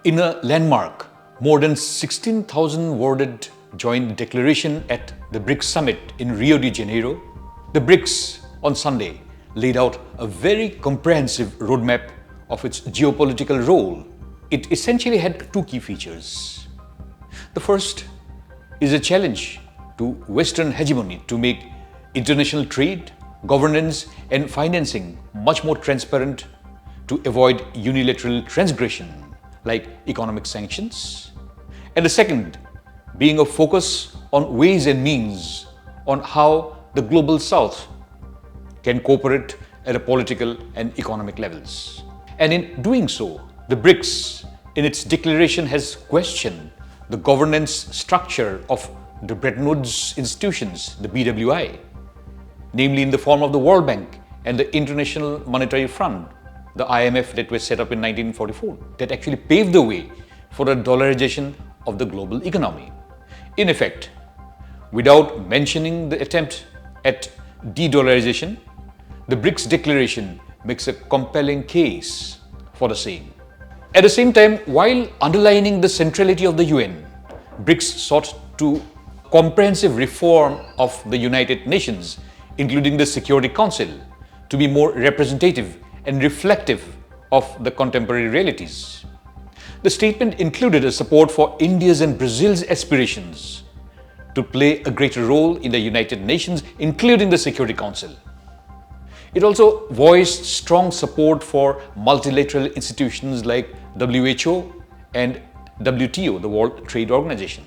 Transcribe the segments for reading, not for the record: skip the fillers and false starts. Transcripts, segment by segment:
In a landmark, more than 16,000 worded joint declaration at the BRICS Summit in Rio de Janeiro, the BRICS on Sunday laid out a very comprehensive roadmap of its geopolitical role. It essentially had two key features. The first is a challenge to Western hegemony to make international trade, governance and financing much more transparent to avoid unilateral transgression like economic sanctions. And the second being a focus on ways and means on how the global South can cooperate at a political and economic levels. And in doing so, the BRICS in its declaration has questioned the governance structure of the Bretton Woods institutions, the BWI, namely in the form of the World Bank and the International Monetary Fund, the IMF that was set up in 1944, that actually paved the way for a dollarization of the global economy. In effect, without mentioning the attempt at de-dollarization, the BRICS declaration makes a compelling case for the same. At the same time, while underlining the centrality of the UN, BRICS sought to comprehensive reform of the United Nations, including the Security Council, to be more representative and reflective of the contemporary realities. The statement included a support for India's and Brazil's aspirations to play a greater role in the United Nations, including the Security Council. It also voiced strong support for multilateral institutions like WHO and WTO, the World Trade Organization.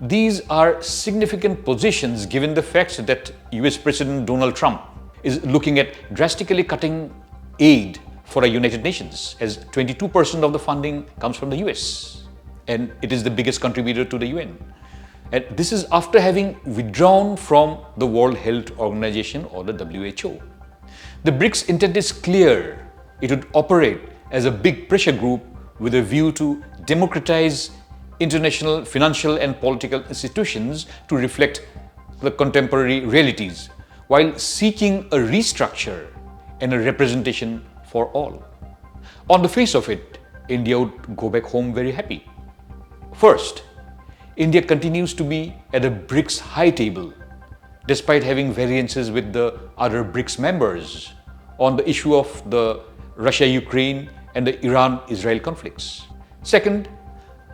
These are significant positions given the fact that US President Donald Trump is looking at drastically cutting aid for the United Nations, as 22% of the funding comes from the US, and it is the biggest contributor to the UN. And this is after having withdrawn from the World Health Organization or the WHO. The BRICS intent is clear. It would operate as a big pressure group with a view to democratize international financial and political institutions to reflect the contemporary realities, while seeking a restructure and a representation for all. On the face of it, India would go back home very happy. First, India continues to be at a BRICS high table, despite having variances with the other BRICS members on the issue of the Russia-Ukraine and the Iran-Israel conflicts. Second,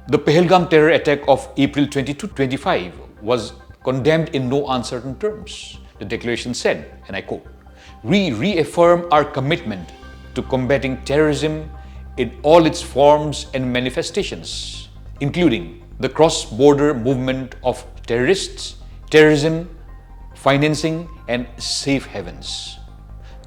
the Pahalgam terror attack of April 22-25 was condemned in no uncertain terms. The declaration said, and I quote, "We reaffirm our commitment to combating terrorism in all its forms and manifestations, including the cross-border movement of terrorists, terrorism, financing, and safe havens."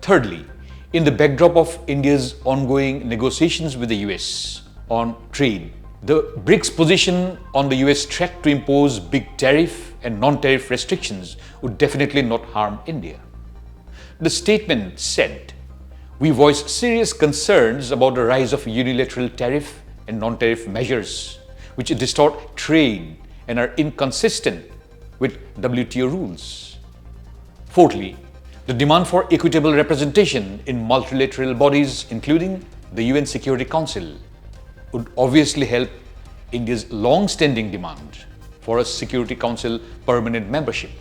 Thirdly, in the backdrop of India's ongoing negotiations with the US on trade, the BRICS position on the US threat to impose big tariff and non-tariff restrictions would definitely not harm India. The statement said, "We voice serious concerns about the rise of unilateral tariff and non-tariff measures, which distort trade and are inconsistent with WTO rules." Fourthly, the demand for equitable representation in multilateral bodies, including the UN Security Council, would obviously help India's long-standing demand for a Security Council permanent membership.